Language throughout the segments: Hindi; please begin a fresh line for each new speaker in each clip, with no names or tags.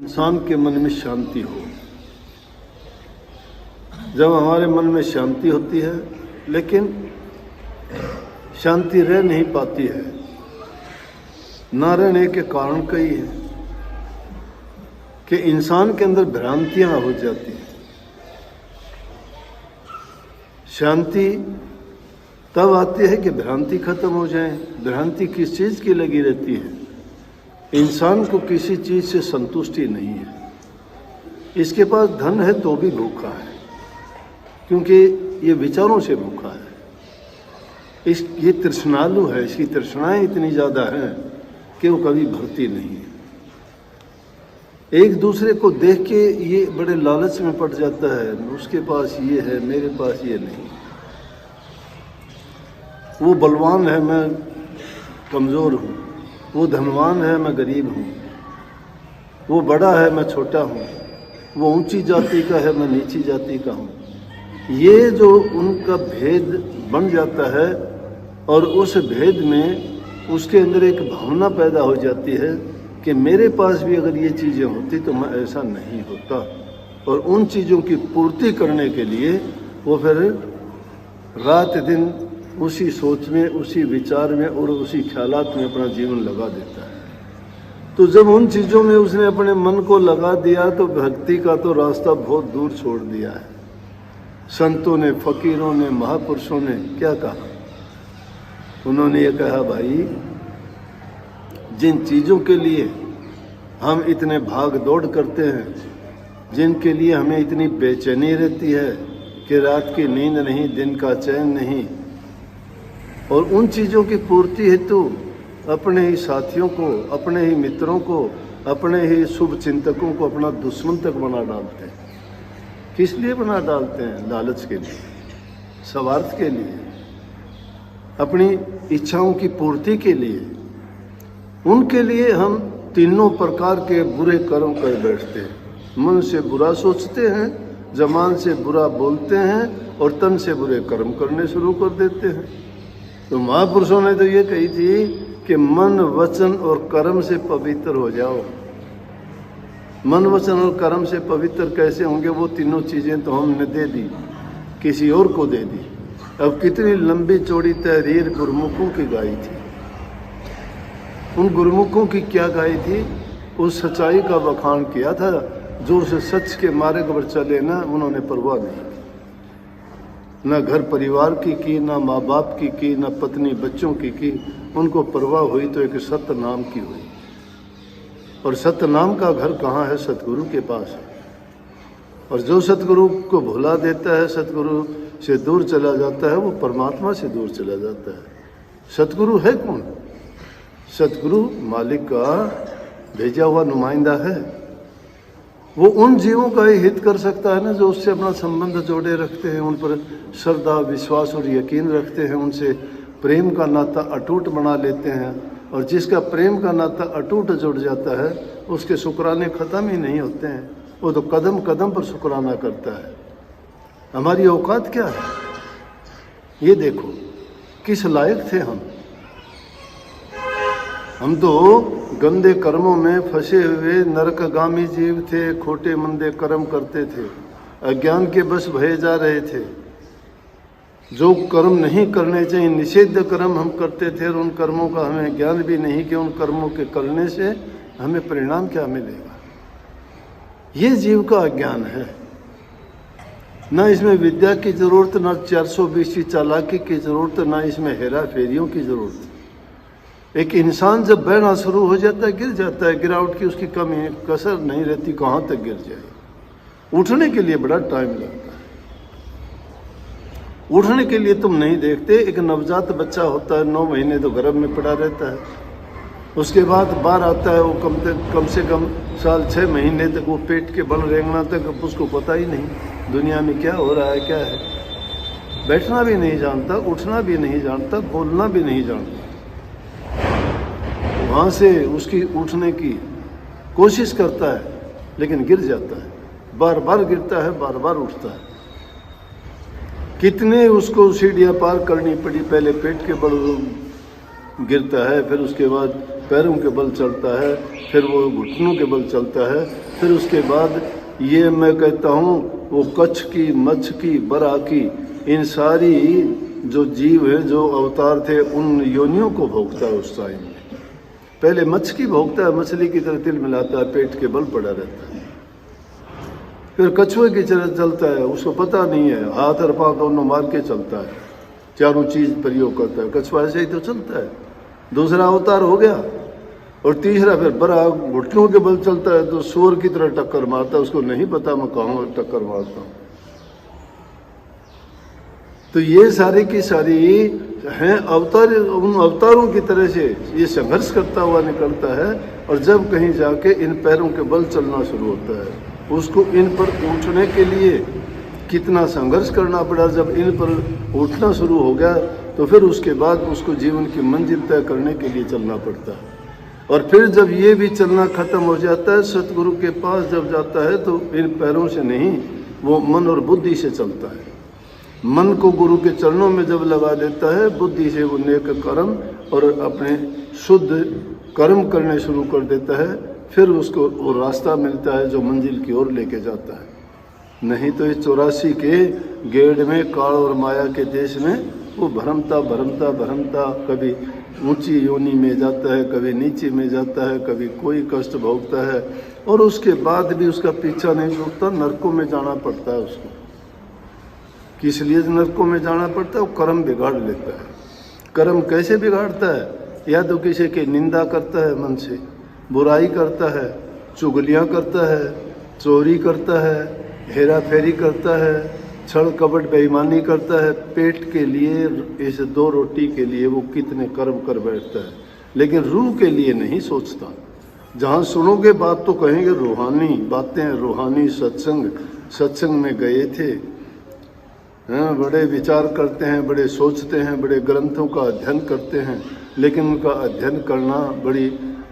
इंसान के मन में शांति हो। जब हमारे मन में शांति होती है, लेकिन शांति रह नहीं पाती है, ना रहने के कारण कई है कि इंसान के अंदर भ्रांतियां हो जाती हैं। शांति तब आती है कि भ्रांति खत्म हो जाए। भ्रांति किस चीज की लगी रहती है? इंसान को किसी चीज से संतुष्टि नहीं है। इसके पास धन है तो भी भूखा है, क्योंकि ये विचारों से भूखा है। ये तृष्णालु है, इसकी तृष्णाएं इतनी ज्यादा हैं कि वो कभी भरती नहीं है। एक दूसरे को देख के ये बड़े लालच में पड़ जाता है, उसके पास ये है, मेरे पास ये नहीं। वो बलवान है, मैं कमजोर हूँ। वो धनवान है, मैं गरीब हूँ। वो बड़ा है, मैं छोटा हूँ। वो ऊंची जाति का है, मैं नीची जाति का हूँ। ये जो उनका भेद बन जाता है और उस भेद में उसके अंदर एक भावना पैदा हो जाती है कि मेरे पास भी अगर ये चीज़ें होती तो मैं ऐसा नहीं होता। और उन चीज़ों की पूर्ति करने के लिए वो फिर रात दिन उसी सोच में, उसी विचार में और उसी ख्यालात में अपना जीवन लगा देता है। तो जब उन चीज़ों में उसने अपने मन को लगा दिया तो भक्ति का तो रास्ता बहुत दूर छोड़ दिया है। संतों ने, फकीरों ने, महापुरुषों ने क्या कहा? उन्होंने ये कहा, भाई जिन चीज़ों के लिए हम इतने भाग दौड़ करते हैं, जिनके लिए हमें इतनी बेचैनी रहती है कि रात की नींद नहीं, दिन का चैन नहीं, और उन चीज़ों की पूर्ति हेतु अपने ही साथियों को, अपने ही मित्रों को, अपने ही शुभ चिंतकों को अपना दुश्मन तक बना डालते हैं। किस लिए बना डालते हैं? लालच के लिए, स्वार्थ के लिए, अपनी इच्छाओं की पूर्ति के लिए। उनके लिए हम तीनों प्रकार के बुरे कर्म कर बैठते हैं। मन से बुरा सोचते हैं, जबान से बुरा बोलते हैं और तन से बुरे कर्म करने शुरू कर देते हैं। तो महापुरुषों ने तो ये कही थी कि मन, वचन और कर्म से पवित्र हो जाओ। मन, वचन और कर्म से पवित्र कैसे होंगे? वो तीनों चीज़ें तो हमने दे दी, किसी और को दे दी। अब कितनी लंबी चौड़ी तहरीर गुरुमुखों की गाई थी। उन गुरुमुखों की क्या गाई थी? उस सच्चाई का बखान किया था। जो उस सच के मार्ग पर चले ना, उन्होंने परवाह नहीं की। ना घर परिवार की, ना माँ बाप की, ना पत्नी बच्चों की। उनको परवाह हुई तो एक सत्य नाम की हुई। और सत्य नाम का घर कहाँ है? सतगुरु के पास है। और जो सतगुरु को भुला देता है, सतगुरु से दूर चला जाता है, वो परमात्मा से दूर चला जाता है। सतगुरु है कौन? सतगुरु मालिक का भेजा हुआ नुमाइंदा है। वो उन जीवों का ही हित कर सकता है ना, जो उससे अपना संबंध जोड़े रखते हैं, उन पर श्रद्धा, विश्वास और यकीन रखते हैं, उनसे प्रेम का नाता अटूट बना लेते हैं। और जिसका प्रेम का नाता अटूट जुड़ जाता है, उसके शुक्राने ख़त्म ही नहीं होते हैं। वो तो कदम कदम पर शुक्राना करता है। हमारी औकात क्या है? ये देखो किस लायक थे हम। हम तो गंदे कर्मों में फंसे हुए नरकगामी जीव थे, खोटे मंदे कर्म करते थे, अज्ञान के बस भये जा रहे थे। जो कर्म नहीं करने चाहिए, निषिद्ध कर्म हम करते थे, और उन कर्मों का हमें ज्ञान भी नहीं कि उन कर्मों के करने से हमें परिणाम क्या मिलेगा। ये जीव का अज्ञान है। ना इसमें विद्या की जरूरत, ना 420 की चालाकी की जरूरत, ना इसमें हेरा फेरियों की जरूरत। एक इंसान जब बहना शुरू हो जाता है, गिर जाता है। गिरावट की उसकी कमी कसर नहीं रहती, कहाँ तक गिर जाए। उठने के लिए बड़ा टाइम लगता है। उठने के लिए तुम नहीं देखते, एक नवजात बच्चा होता है, 9 महीने तो गर्भ में पड़ा रहता है। उसके बाद बाहर आता है, वो कम से कम साल 6 महीने तक वो पेट के बल रेंगना तक उसको पता ही नहीं दुनिया में क्या हो रहा है, क्या है। बैठना भी नहीं जानता, उठना भी नहीं जानता, बोलना भी नहीं जानता। वहाँ से उसकी उठने की कोशिश करता है, लेकिन गिर जाता है। बार बार गिरता है, बार बार उठता है। कितने उसको सीढ़ियाँ पार करनी पड़ी। पहले पेट के बल गिरता है, फिर उसके बाद पैरों के बल चलता है, फिर वो घुटनों के बल चलता है, फिर उसके बाद ये मैं कहता हूँ वो कच्छ की, मच्छ की, बरा की, इन सारी जो जीव है, जो अवतार थे, उन योनियों को भोगता है उस टाइम में। पहले मच्छ की भोगता है, मछली की तरह तिल मिलाता है, पेट के बल पड़ा रहता है। फिर कछुए की तरह चलता है, उसको पता नहीं है, हाथ और पाँव दोनों मार के चलता है, चारों चीज प्रयोग करता है। कछुआ ऐसे ही तो चलता है, दूसरा अवतार हो गया। और तीसरा फिर बड़ा घुटनों के बल चलता है, तो सूअर की तरह टक्कर मारता है, उसको नहीं पता मैं कहाँ टक्कर मारता हूँ। तो ये सारी की सारी हैं अवतार, उन अवतारों की तरह से ये संघर्ष करता हुआ निकलता है। और जब कहीं जाके इन पैरों के बल चलना शुरू होता है, उसको इन पर उठने के लिए कितना संघर्ष करना पड़ा। जब इन पर उठना शुरू हो गया तो फिर उसके बाद उसको जीवन की मंजिल तय करने के लिए चलना पड़ता है। और फिर जब ये भी चलना खत्म हो जाता है, सतगुरु के पास जब जाता है, तो इन पैरों से नहीं, वो मन और बुद्धि से चलता है। मन को गुरु के चरणों में जब लगा देता है, बुद्धि से वो नेक कर्म और अपने शुद्ध कर्म करने शुरू कर देता है, फिर उसको वो रास्ता मिलता है जो मंजिल की ओर लेके जाता है। नहीं तो इस 84 के गेड़ में, काल और माया के देश में वो भरमता भरमता भरमता कभी ऊंची योनि में जाता है, कभी नीचे में जाता है, कभी कोई कष्ट भोगता है, और उसके बाद भी उसका पीछा नहीं छूटता, नरकों में जाना पड़ता है उसको। किस लिए नरकों में जाना पड़ता है? वो कर्म बिगाड़ लेता है। कर्म कैसे बिगाड़ता है? या तो किसी की निंदा करता है, मन से बुराई करता है, चुगलियाँ करता है, चोरी करता है, हेरा फेरी करता है, छल कपट बेईमानी करता है। पेट के लिए, इस 2 रोटी के लिए वो कितने कर्म कर बैठता है, लेकिन रूह के लिए नहीं सोचता। जहाँ सुनोगे बात तो कहेंगे रूहानी बातें, रूहानी सत्संग, सत्संग में गए थे, बड़े विचार करते हैं, बड़े सोचते हैं, बड़े ग्रंथों का अध्ययन करते हैं, लेकिन उनका अध्ययन करना, बड़ी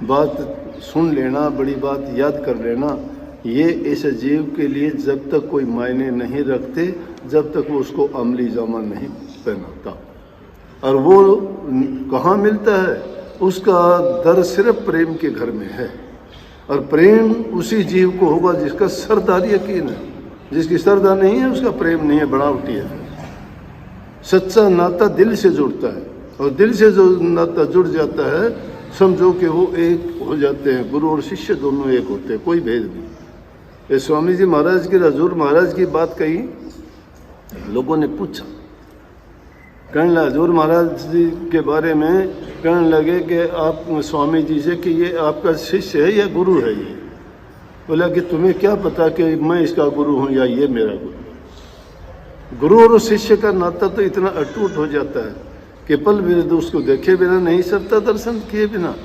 बात सुन लेना, बड़ी बात याद कर लेना, ये इस जीव के लिए जब तक कोई मायने नहीं रखते, जब तक वो उसको अमली जामा नहीं पहनाता। और वो कहाँ मिलता है? उसका दर सिर्फ प्रेम के घर में है। और प्रेम उसी जीव को होगा जिसका सरदार यकीन है। जिसकी सरदा नहीं है उसका प्रेम नहीं है, बनावटी है। सच्चा नाता दिल से जुड़ता है, और दिल से जो नाता जुड़ जाता है, समझो कि वो एक हो जाते हैं। गुरु और शिष्य दोनों एक होते हैं, कोई भेद नहीं। ये स्वामी जी महाराज की, हजूर महाराज की बात कही, लोगों ने पूछा, कहने लगे हजूर महाराज जी के बारे में, कहने लगे कि आप स्वामी जी से कि ये आपका शिष्य है या गुरु है? ये बोला कि तुम्हें क्या पता कि मैं इसका गुरु हूँ या ये मेरा गुरु। गुरु और शिष्य का नाता तो इतना अटूट हो जाता है कि पल विरुद्ध उसको देखे बिना नहीं सकता, दर्शन किए बिना।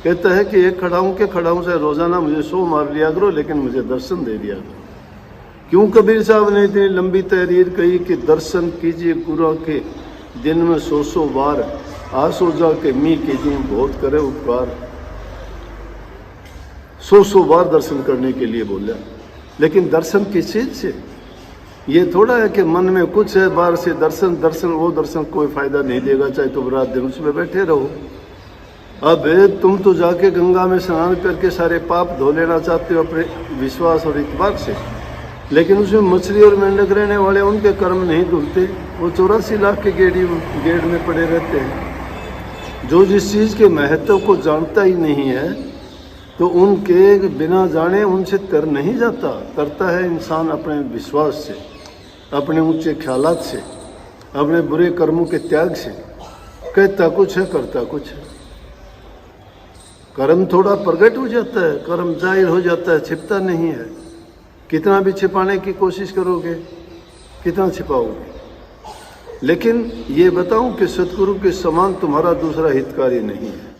कहता है कि एक खड़ा हूँ के खड़ा हूँ से रोजाना मुझे 100 मार लिया करो, लेकिन मुझे दर्शन दे दिया करो। क्यों कबीर साहब ने इतनी लंबी तहरीर कही कि दर्शन कीजिए गुरु के, दिन में 100 बार, आसो जा के मी कीजिए बहुत करे उपकार। 100 बार दर्शन करने के लिए बोला, लेकिन दर्शन किस चीज से? ये थोड़ा है कि मन में कुछ है, बाहर से दर्शन, वो दर्शन कोई फायदा नहीं देगा, चाहे तुम रात दिन उसमें बैठे रहो। अब तुम तो जाके गंगा में स्नान करके सारे पाप धो लेना चाहते हो अपने विश्वास और इतबार से, लेकिन उसमें मछली और मेंढक रहने वाले, उनके कर्म नहीं धुलते। वो 84 लाख के गेड़ में पड़े रहते हैं। जो जिस चीज़ के महत्व को जानता ही नहीं है, तो उनके बिना जाने उनसे तर नहीं जाता। करता है इंसान अपने विश्वास से, अपने ऊंचे ख्यालात से, अपने बुरे कर्मों के त्याग से। कहता कुछ है, करता कुछ है। कर्म थोड़ा प्रकट हो जाता है, कर्म जाहिर हो जाता है, छिपता नहीं है। कितना भी छिपाने की कोशिश करोगे, कितना छिपाओगे? लेकिन ये बताऊं कि सतगुरु के समान तुम्हारा दूसरा हितकारी नहीं है।